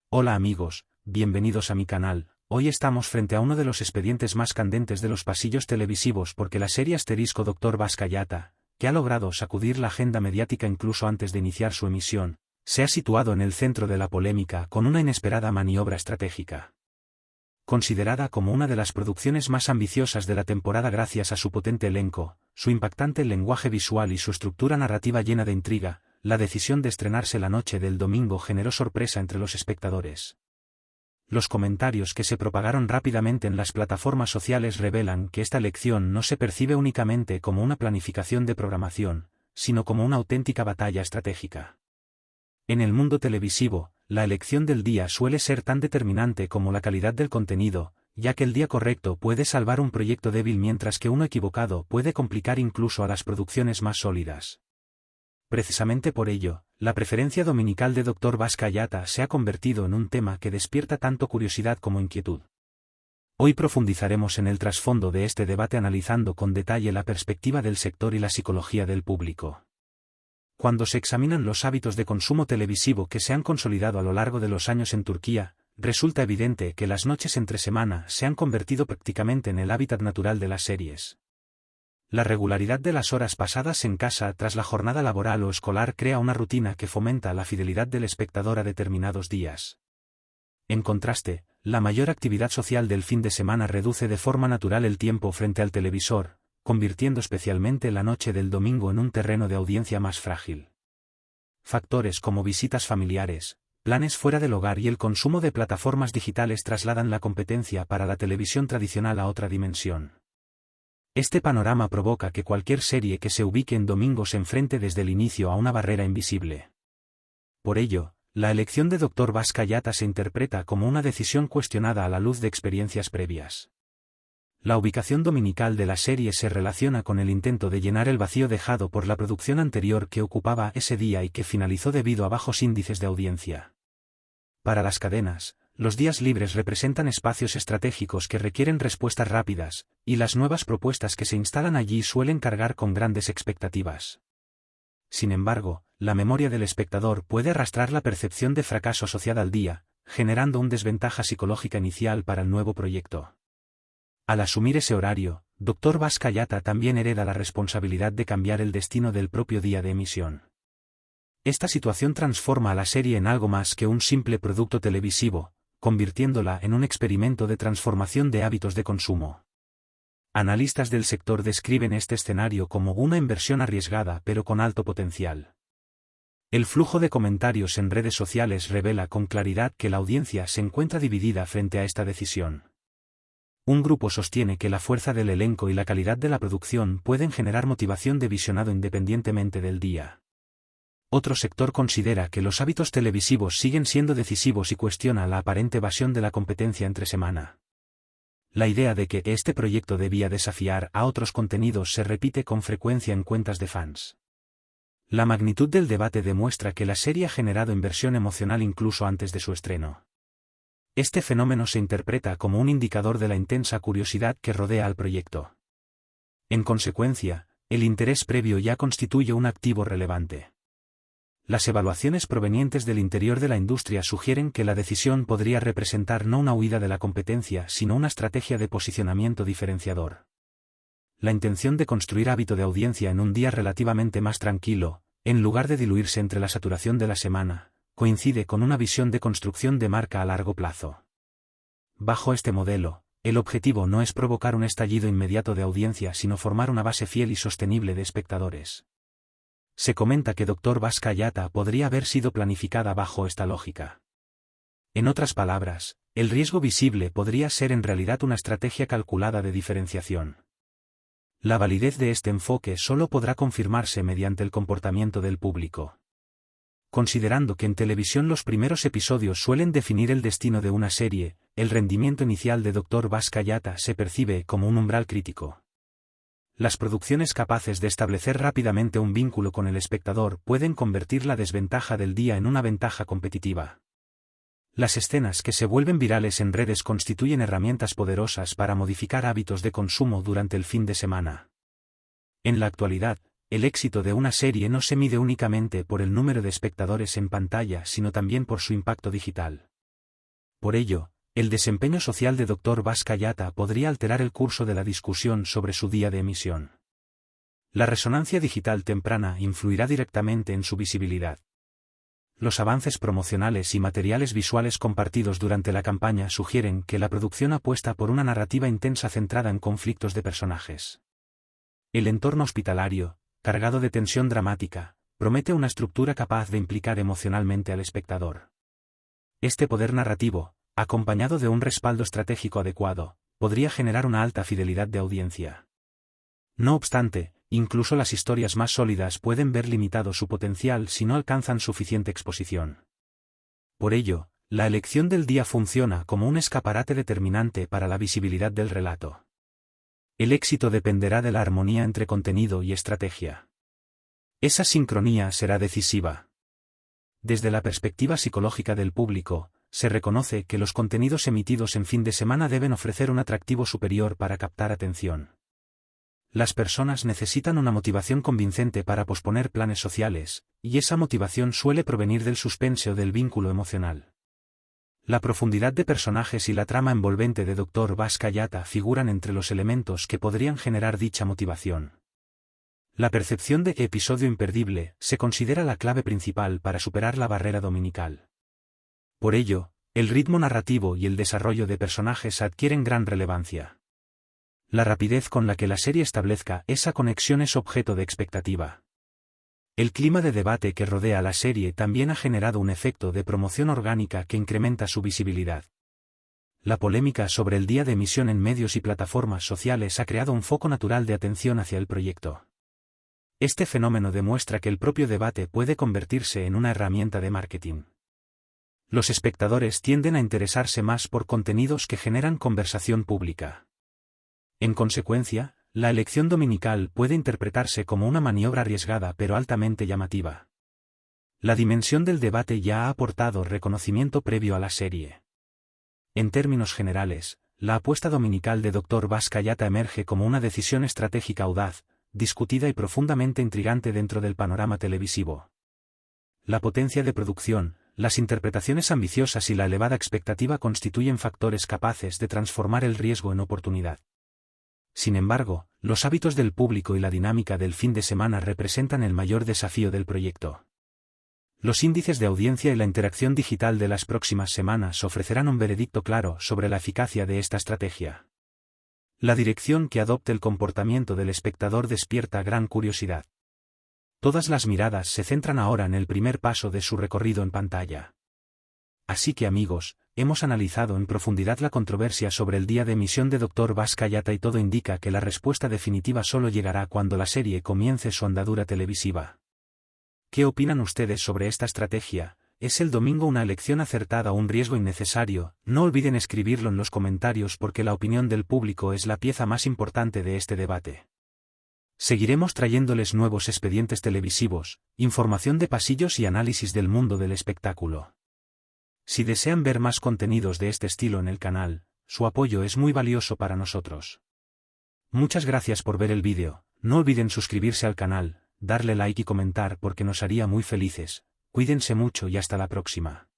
Hola amigos, bienvenidos a mi canal. Hoy estamos frente a uno de los expedientes más candentes de los pasillos televisivos porque la serie asterisco Dr. Vazcayata, que ha logrado sacudir la agenda mediática incluso antes de iniciar su emisión, se ha situado en el centro de la polémica con una inesperada maniobra estratégica. Considerada como una de las producciones más ambiciosas de la temporada gracias a su potente elenco, su impactante lenguaje visual y su estructura narrativa llena de intriga, la decisión de estrenarse la noche del domingo generó sorpresa entre los espectadores. Los comentarios que se propagaron rápidamente en las plataformas sociales revelan que esta elección no se percibe únicamente como una planificación de programación, sino como una auténtica batalla estratégica. En el mundo televisivo, la elección del día suele ser tan determinante como la calidad del contenido, ya que el día correcto puede salvar un proyecto débil mientras que uno equivocado puede complicar incluso a las producciones más sólidas. Precisamente por ello, la preferencia dominical de Dr. Vazcayata se ha convertido en un tema que despierta tanto curiosidad como inquietud. Hoy profundizaremos en el trasfondo de este debate analizando con detalle la perspectiva del sector y la psicología del público. Cuando se examinan los hábitos de consumo televisivo que se han consolidado a lo largo de los años en Turquía, resulta evidente que las noches entre semana se han convertido prácticamente en el hábitat natural de las series. La regularidad de las horas pasadas en casa tras la jornada laboral o escolar crea una rutina que fomenta la fidelidad del espectador a determinados días. En contraste, la mayor actividad social del fin de semana reduce de forma natural el tiempo frente al televisor, convirtiendo especialmente la noche del domingo en un terreno de audiencia más frágil. Factores como visitas familiares, planes fuera del hogar y el consumo de plataformas digitales trasladan la competencia para la televisión tradicional a otra dimensión. Este panorama provoca que cualquier serie que se ubique en domingo se enfrente desde el inicio a una barrera invisible. Por ello, la elección de Dr. Vazcayata se interpreta como una decisión cuestionada a la luz de experiencias previas. La ubicación dominical de la serie se relaciona con el intento de llenar el vacío dejado por la producción anterior que ocupaba ese día y que finalizó debido a bajos índices de audiencia. Para las cadenas, los días libres representan espacios estratégicos que requieren respuestas rápidas, y las nuevas propuestas que se instalan allí suelen cargar con grandes expectativas. Sin embargo, la memoria del espectador puede arrastrar la percepción de fracaso asociada al día, generando una desventaja psicológica inicial para el nuevo proyecto. Al asumir ese horario, Dr. Vazcayata también hereda la responsabilidad de cambiar el destino del propio día de emisión. Esta situación transforma a la serie en algo más que un simple producto televisivo, convirtiéndola en un experimento de transformación de hábitos de consumo. Analistas del sector describen este escenario como una inversión arriesgada pero con alto potencial. El flujo de comentarios en redes sociales revela con claridad que la audiencia se encuentra dividida frente a esta decisión. Un grupo sostiene que la fuerza del elenco y la calidad de la producción pueden generar motivación de visionado independientemente del día. Otro sector considera que los hábitos televisivos siguen siendo decisivos y cuestiona la aparente evasión de la competencia entre semana. La idea de que este proyecto debía desafiar a otros contenidos se repite con frecuencia en cuentas de fans. La magnitud del debate demuestra que la serie ha generado inversión emocional incluso antes de su estreno. Este fenómeno se interpreta como un indicador de la intensa curiosidad que rodea al proyecto. En consecuencia, el interés previo ya constituye un activo relevante. Las evaluaciones provenientes del interior de la industria sugieren que la decisión podría representar no una huida de la competencia sino una estrategia de posicionamiento diferenciador. La intención de construir hábito de audiencia en un día relativamente más tranquilo, en lugar de diluirse entre la saturación de la semana, coincide con una visión de construcción de marca a largo plazo. Bajo este modelo, el objetivo no es provocar un estallido inmediato de audiencia sino formar una base fiel y sostenible de espectadores. Se comenta que Dr. Vazcayata podría haber sido planificada bajo esta lógica. En otras palabras, el riesgo visible podría ser en realidad una estrategia calculada de diferenciación. La validez de este enfoque solo podrá confirmarse mediante el comportamiento del público. Considerando que en televisión los primeros episodios suelen definir el destino de una serie, el rendimiento inicial de Dr. Vazcayata se percibe como un umbral crítico. Las producciones capaces de establecer rápidamente un vínculo con el espectador pueden convertir la desventaja del día en una ventaja competitiva. Las escenas que se vuelven virales en redes constituyen herramientas poderosas para modificar hábitos de consumo durante el fin de semana. En la actualidad, el éxito de una serie no se mide únicamente por el número de espectadores en pantalla sino también por su impacto digital. Por ello, el desempeño social de Dr. Vazcayata podría alterar el curso de la discusión sobre su día de emisión. La resonancia digital temprana influirá directamente en su visibilidad. Los avances promocionales y materiales visuales compartidos durante la campaña sugieren que la producción apuesta por una narrativa intensa centrada en conflictos de personajes. El entorno hospitalario, cargado de tensión dramática, promete una estructura capaz de implicar emocionalmente al espectador. Este poder narrativo, acompañado de un respaldo estratégico adecuado, podría generar una alta fidelidad de audiencia. No obstante, incluso las historias más sólidas pueden ver limitado su potencial si no alcanzan suficiente exposición. Por ello, la elección del día funciona como un escaparate determinante para la visibilidad del relato. El éxito dependerá de la armonía entre contenido y estrategia. Esa sincronía será decisiva. Desde la perspectiva psicológica del público, se reconoce que los contenidos emitidos en fin de semana deben ofrecer un atractivo superior para captar atención. Las personas necesitan una motivación convincente para posponer planes sociales, y esa motivación suele provenir del suspense o del vínculo emocional. La profundidad de personajes y la trama envolvente de Dr. Vazcayata figuran entre los elementos que podrían generar dicha motivación. La percepción de episodio imperdible se considera la clave principal para superar la barrera dominical. Por ello, el ritmo narrativo y el desarrollo de personajes adquieren gran relevancia. La rapidez con la que la serie establezca esa conexión es objeto de expectativa. El clima de debate que rodea a la serie también ha generado un efecto de promoción orgánica que incrementa su visibilidad. La polémica sobre el día de emisión en medios y plataformas sociales ha creado un foco natural de atención hacia el proyecto. Este fenómeno demuestra que el propio debate puede convertirse en una herramienta de marketing. Los espectadores tienden a interesarse más por contenidos que generan conversación pública. En consecuencia, la elección dominical puede interpretarse como una maniobra arriesgada pero altamente llamativa. La dimensión del debate ya ha aportado reconocimiento previo a la serie. En términos generales, la apuesta dominical de Dr. Vazcayata emerge como una decisión estratégica audaz, discutida y profundamente intrigante dentro del panorama televisivo. La potencia de producción, las interpretaciones ambiciosas y la elevada expectativa constituyen factores capaces de transformar el riesgo en oportunidad. Sin embargo, los hábitos del público y la dinámica del fin de semana representan el mayor desafío del proyecto. Los índices de audiencia y la interacción digital de las próximas semanas ofrecerán un veredicto claro sobre la eficacia de esta estrategia. La dirección que adopte el comportamiento del espectador despierta gran curiosidad. Todas las miradas se centran ahora en el primer paso de su recorrido en pantalla. Así que amigos, hemos analizado en profundidad la controversia sobre el día de emisión de Dr. Vazcayata y todo indica que la respuesta definitiva solo llegará cuando la serie comience su andadura televisiva. ¿Qué opinan ustedes sobre esta estrategia? ¿Es el domingo una elección acertada o un riesgo innecesario? No olviden escribirlo en los comentarios porque la opinión del público es la pieza más importante de este debate. Seguiremos trayéndoles nuevos expedientes televisivos, información de pasillos y análisis del mundo del espectáculo. Si desean ver más contenidos de este estilo en el canal, su apoyo es muy valioso para nosotros. Muchas gracias por ver el vídeo, no olviden suscribirse al canal, darle like y comentar porque nos haría muy felices. Cuídense mucho y hasta la próxima.